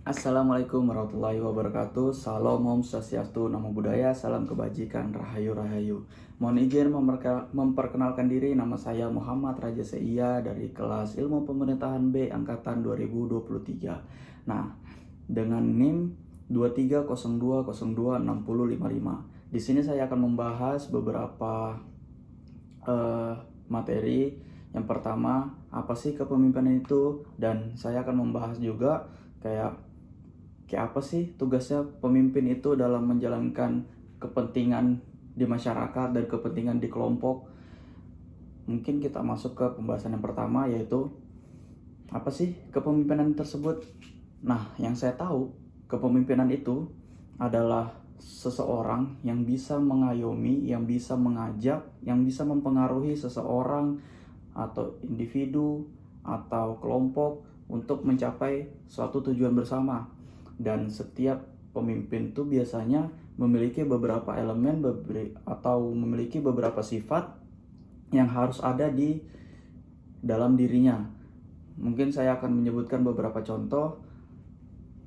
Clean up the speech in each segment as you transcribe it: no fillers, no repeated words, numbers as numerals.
Assalamualaikum warahmatullahi wabarakatuh. Salam Om Swastiastu, Namo Buddhaya, salam kebajikan, Rahayu Rahayu. Mohon izin memperkenalkan diri, nama saya Muhammad Raja Seia dari kelas Ilmu Pemerintahan B angkatan 2023. Nah, dengan NIM 2302026055. Di sini saya akan membahas beberapa materi. Yang pertama, apa sih kepemimpinan itu? Dan saya akan membahas juga kayak apa sih tugasnya pemimpin itu dalam menjalankan kepentingan di masyarakat dan kepentingan di kelompok. Mungkin kita masuk ke pembahasan yang pertama, yaitu apa sih kepemimpinan tersebut. Nah, yang saya tahu, kepemimpinan itu adalah seseorang yang bisa mengayomi, yang bisa mengajak, yang bisa mempengaruhi seseorang atau individu atau kelompok untuk mencapai suatu tujuan bersama. Dan setiap pemimpin itu biasanya memiliki beberapa elemen atau memiliki beberapa sifat yang harus ada di dalam dirinya. Mungkin saya akan menyebutkan beberapa contoh.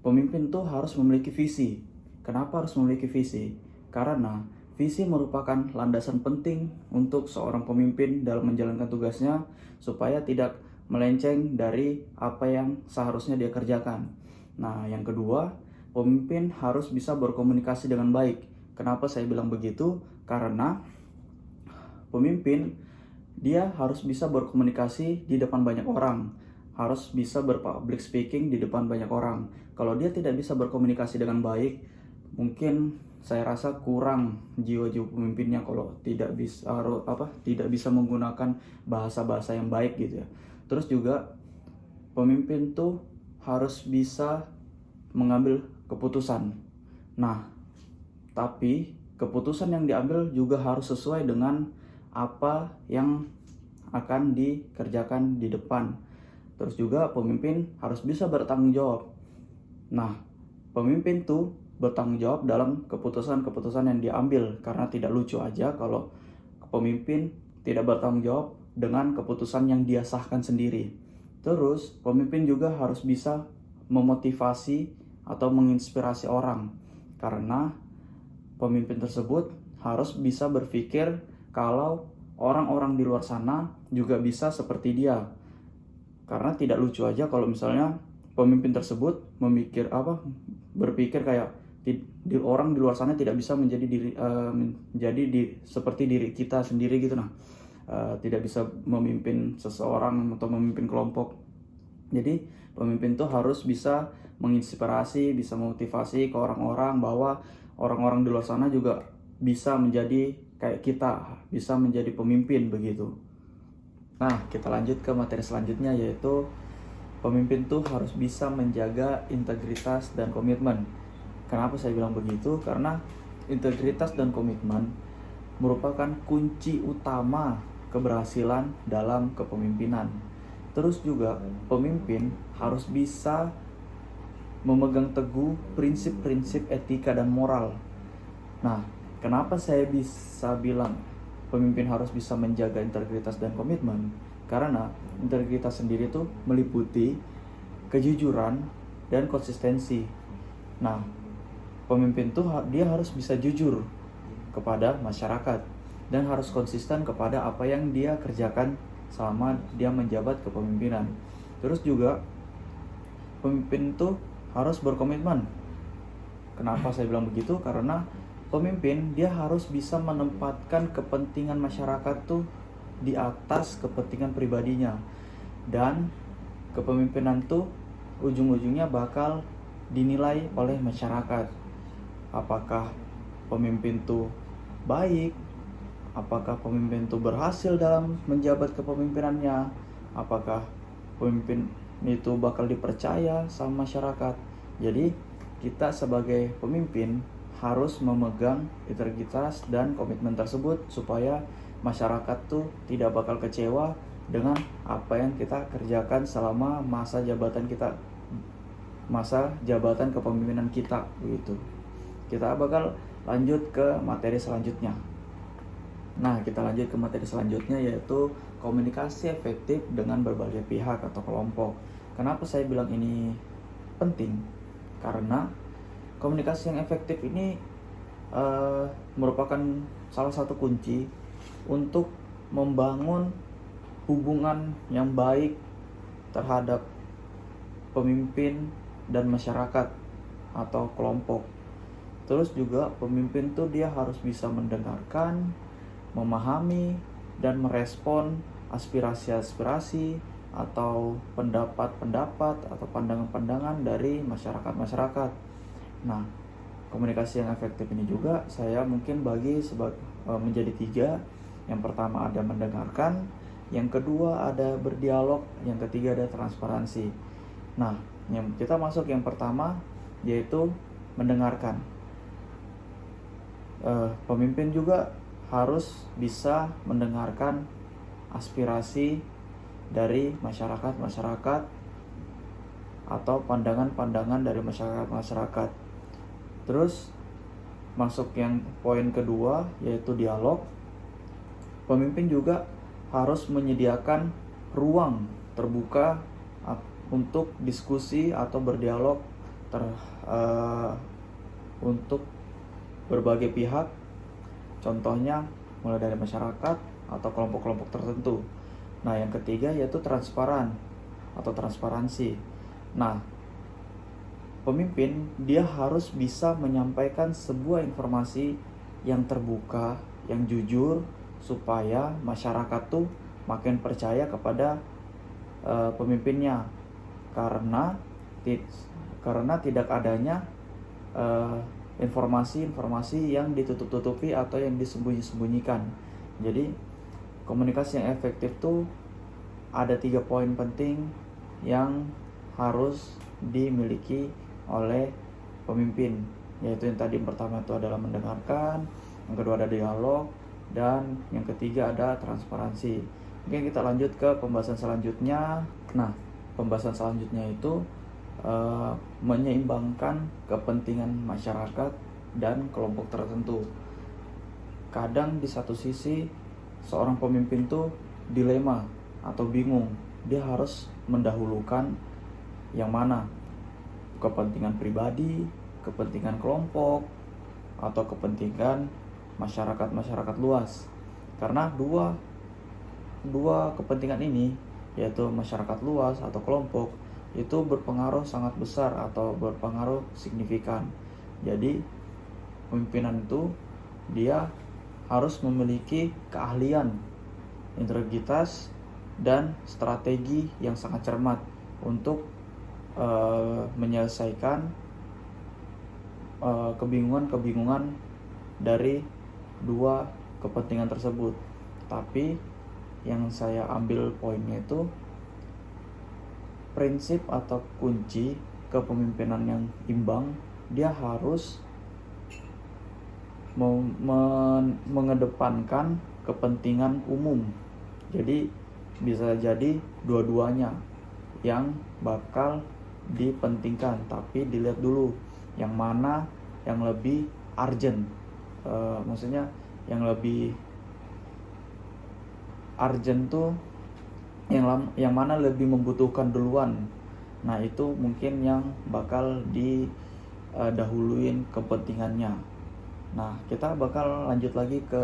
Pemimpin itu harus memiliki visi. Kenapa harus memiliki visi? Karena visi merupakan landasan penting untuk seorang pemimpin dalam menjalankan tugasnya supaya tidak melenceng dari apa yang seharusnya dia kerjakan. Nah, yang kedua, pemimpin harus bisa berkomunikasi dengan baik. Kenapa saya bilang begitu? Karena pemimpin dia harus bisa berkomunikasi di depan banyak orang, harus bisa berpublic speaking di depan banyak orang. Kalau dia tidak bisa berkomunikasi dengan baik, mungkin saya rasa kurang jiwa-jiwa pemimpinnya kalau tidak bisa menggunakan bahasa-bahasa yang baik gitu ya. Terus juga pemimpin tuh harus bisa mengambil keputusan. Nah, tapi keputusan yang diambil juga harus sesuai dengan apa yang akan dikerjakan di depan. Terus juga pemimpin harus bisa bertanggung jawab. Nah, pemimpin tuh bertanggung jawab dalam keputusan-keputusan yang diambil, karena tidak lucu aja kalau pemimpin tidak bertanggung jawab dengan keputusan yang dia sahkan sendiri. Terus, pemimpin juga harus bisa memotivasi atau menginspirasi orang, karena pemimpin tersebut harus bisa berpikir kalau orang-orang di luar sana juga bisa seperti dia. Karena tidak lucu aja kalau misalnya pemimpin tersebut berpikir kayak orang di luar sana tidak bisa seperti diri kita sendiri gitu. Nah, tidak bisa memimpin seseorang atau memimpin kelompok. Jadi pemimpin itu harus bisa menginspirasi, bisa memotivasi ke orang-orang bahwa orang-orang di luar sana juga bisa menjadi kayak kita, bisa menjadi pemimpin begitu. Nah, kita lanjut ke materi selanjutnya, yaitu pemimpin tuh harus bisa menjaga integritas dan komitmen. Kenapa saya bilang begitu? Karena integritas dan komitmen merupakan kunci utama keberhasilan dalam kepemimpinan. Terus juga pemimpin harus bisa memegang teguh prinsip-prinsip etika dan moral. Nah, kenapa saya bisa bilang pemimpin harus bisa menjaga integritas dan komitmen? Karena integritas sendiri itu meliputi kejujuran dan konsistensi. Nah, pemimpin tuh dia harus bisa jujur kepada masyarakat dan harus konsisten kepada apa yang dia kerjakan selama dia menjabat kepemimpinan. Terus juga pemimpin tuh harus berkomitmen. Kenapa saya bilang begitu? Karena pemimpin dia harus bisa menempatkan kepentingan masyarakat tuh di atas kepentingan pribadinya. Dan kepemimpinan tuh ujung-ujungnya bakal dinilai oleh masyarakat. Apakah pemimpin tuh baik? Apakah pemimpin itu berhasil dalam menjabat kepemimpinannya? Apakah pemimpin itu bakal dipercaya sama masyarakat? Jadi kita sebagai pemimpin harus memegang integritas dan komitmen tersebut supaya masyarakat tuh tidak bakal kecewa dengan apa yang kita kerjakan selama masa jabatan kepemimpinan kita begitu. Kita bakal lanjut ke materi selanjutnya. Nah, kita lanjut ke materi selanjutnya, yaitu komunikasi efektif dengan berbagai pihak atau kelompok. Kenapa saya bilang ini penting? Karena komunikasi yang efektif ini merupakan salah satu kunci untuk membangun hubungan yang baik terhadap pemimpin dan masyarakat atau kelompok. Terus juga pemimpin tuh dia harus bisa mendengarkan, memahami, dan merespon aspirasi-aspirasi atau pendapat-pendapat atau pandangan-pandangan dari masyarakat-masyarakat. Nah, komunikasi yang efektif ini juga saya mungkin bagi menjadi 3. Yang pertama ada mendengarkan, yang kedua ada berdialog, yang ketiga ada transparansi. Nah, yang kita masuk yang pertama yaitu mendengarkan. Pemimpin juga harus bisa mendengarkan aspirasi dari masyarakat atau pandangan-pandangan dari masyarakat. Terus masuk yang poin kedua yaitu dialog. Pemimpin juga harus menyediakan ruang terbuka untuk diskusi atau berdialog untuk berbagai pihak. Contohnya mulai dari masyarakat atau kelompok-kelompok tertentu. Nah, yang ketiga yaitu transparan atau transparansi. Nah, pemimpin dia harus bisa menyampaikan sebuah informasi yang terbuka, yang jujur, supaya masyarakat tuh makin percaya kepada pemimpinnya. Karena tidak adanya informasi-informasi yang ditutup-tutupi atau yang disembunyi-sembunyikan. Jadi komunikasi yang efektif tuh ada 3 poin penting yang harus dimiliki oleh pemimpin, yaitu yang tadi pertama itu adalah mendengarkan, yang kedua ada dialog, dan yang ketiga ada transparansi. Mungkin kita lanjut ke pembahasan selanjutnya. Nah, pembahasan selanjutnya itu menyeimbangkan kepentingan masyarakat dan kelompok tertentu. Kadang di satu sisi seorang pemimpin tuh dilema atau bingung, dia harus mendahulukan yang mana, kepentingan pribadi, kepentingan kelompok, atau kepentingan masyarakat luas. Karena dua kepentingan ini, yaitu masyarakat luas atau kelompok, itu berpengaruh sangat besar atau berpengaruh signifikan. Jadi pemimpinan itu dia harus memiliki keahlian, integritas, dan strategi yang sangat cermat untuk menyelesaikan kebingungan dari dua kepentingan tersebut. Tapi yang saya ambil poinnya itu prinsip atau kunci kepemimpinan yang imbang, dia harus mengedepankan kepentingan umum. Jadi bisa jadi dua-duanya yang bakal dipentingkan, tapi dilihat dulu yang mana yang lebih urgent. Maksudnya yang lebih urgent tuh yang mana lebih membutuhkan duluan. Nah, itu mungkin yang bakal didahuluin kepentingannya. Nah, kita bakal lanjut lagi ke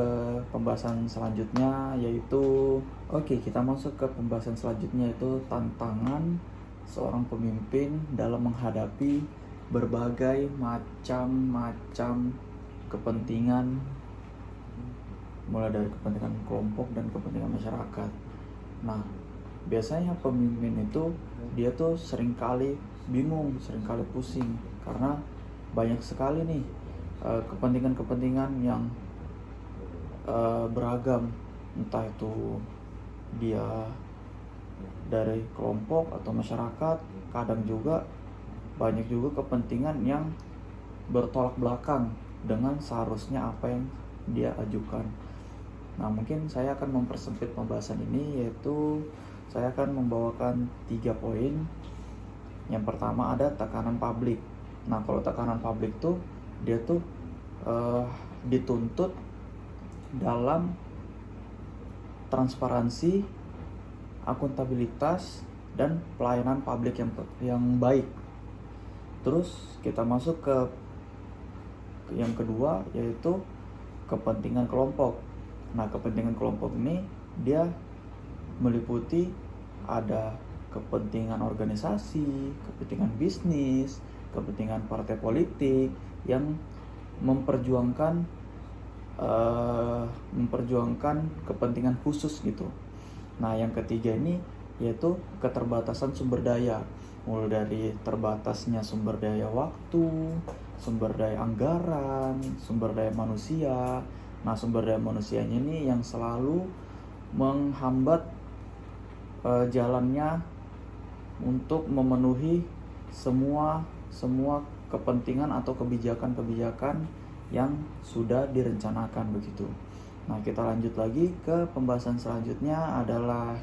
pembahasan selanjutnya, yaitu kita masuk ke pembahasan selanjutnya, yaitu tantangan seorang pemimpin dalam menghadapi berbagai macam kepentingan, mulai dari kepentingan kelompok dan kepentingan masyarakat. Nah, biasanya pemimpin itu dia tuh seringkali bingung, seringkali pusing, karena banyak sekali nih kepentingan-kepentingan yang beragam, entah itu dia dari kelompok atau masyarakat. Kadang juga banyak juga kepentingan yang bertolak belakang dengan seharusnya apa yang dia ajukan. Nah, mungkin saya akan mempersempit pembahasan ini, yaitu saya akan membawakan 3 poin. Yang pertama ada tekanan publik. Nah, kalau tekanan publik tuh dia tuh dituntut dalam transparansi, akuntabilitas, dan pelayanan publik yang baik. Terus kita masuk ke yang kedua, yaitu kepentingan kelompok. Nah, kepentingan kelompok ini dia meliputi ada kepentingan organisasi, kepentingan bisnis, kepentingan partai politik yang memperjuangkan kepentingan khusus gitu. Nah, yang ketiga ini yaitu keterbatasan sumber daya, mulai dari terbatasnya sumber daya waktu, sumber daya anggaran, sumber daya manusia. Nah, sumber daya manusianya ini yang selalu menghambat jalannya untuk memenuhi semua kepentingan atau kebijakan-kebijakan yang sudah direncanakan begitu. Nah, kita lanjut lagi ke pembahasan selanjutnya adalah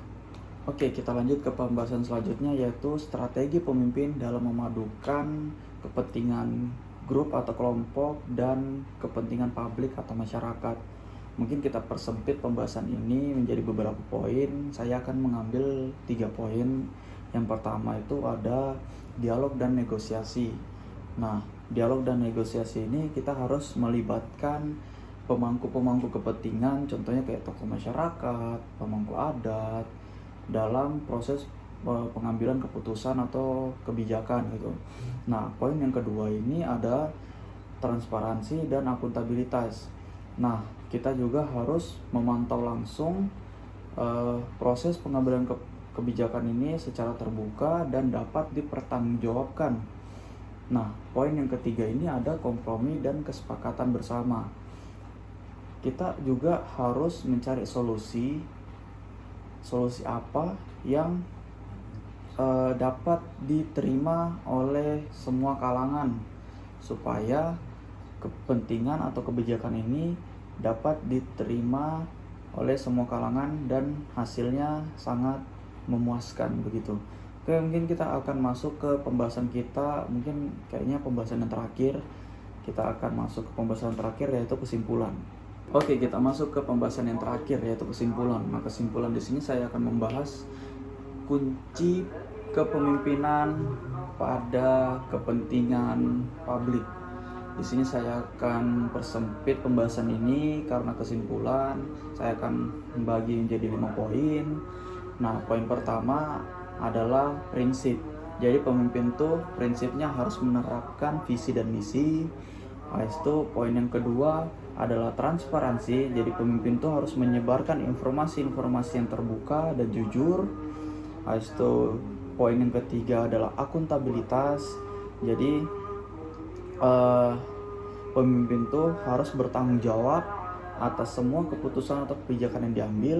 kita lanjut ke pembahasan selanjutnya, yaitu strategi pemimpin dalam memadukan kepentingan grup atau kelompok dan kepentingan publik atau masyarakat. Mungkin kita persempit pembahasan ini menjadi beberapa poin. Saya akan mengambil 3 poin. Yang pertama itu ada dialog dan negosiasi. Nah, dialog dan negosiasi ini kita harus melibatkan pemangku-pemangku kepentingan, contohnya kayak tokoh masyarakat, pemangku adat, dalam proses pengambilan keputusan atau kebijakan gitu. Nah, poin yang kedua ini ada transparansi dan akuntabilitas. Nah, kita juga harus memantau langsung proses pengambilan kebijakan ini secara terbuka dan dapat dipertanggungjawabkan. Nah, poin yang ketiga ini ada kompromi dan kesepakatan bersama. Kita juga harus mencari solusi apa yang dapat diterima oleh semua kalangan supaya kepentingan atau kebijakan ini dapat diterima oleh semua kalangan dan hasilnya sangat memuaskan begitu. Oke, mungkin kita akan masuk ke pembahasan kita, mungkin kayaknya pembahasan yang terakhir. Kita akan masuk ke pembahasan terakhir, yaitu kesimpulan. Oke, kita masuk ke pembahasan yang terakhir, yaitu kesimpulan. Nah, kesimpulan di sini saya akan membahas kunci kepemimpinan pada kepentingan publik. Di sini saya akan persempit pembahasan ini karena kesimpulan. Saya akan membagi menjadi 5 poin. Nah, poin pertama adalah prinsip. Jadi pemimpin tuh prinsipnya harus menerapkan visi dan misi. Habis itu poin yang kedua adalah transparansi. Jadi pemimpin tuh harus menyebarkan informasi-informasi yang terbuka dan jujur. Habis itu poin yang ketiga adalah akuntabilitas. Jadi pemimpin tuh harus bertanggung jawab atas semua keputusan atau kebijakan yang diambil.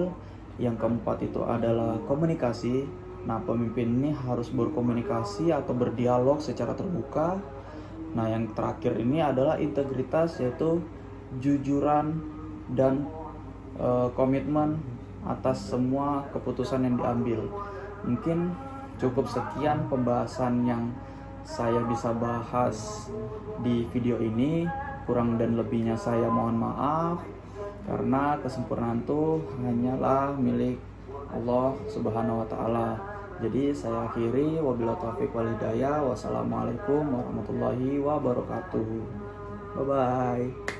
Yang keempat itu adalah komunikasi. Nah, pemimpin ini harus berkomunikasi atau berdialog secara terbuka. Nah, yang terakhir ini adalah integritas, yaitu jujuran dan komitmen atas semua keputusan yang diambil. Mungkin cukup sekian pembahasan yang saya bisa bahas di video ini. Kurang dan lebihnya saya mohon maaf, karena kesempurnaan itu hanyalah milik Allah Subhanahu wa Ta'ala. Jadi saya akhiri, wabillahi taufiq wal hidayah. Wassalamualaikum warahmatullahi wabarakatuh. Bye bye.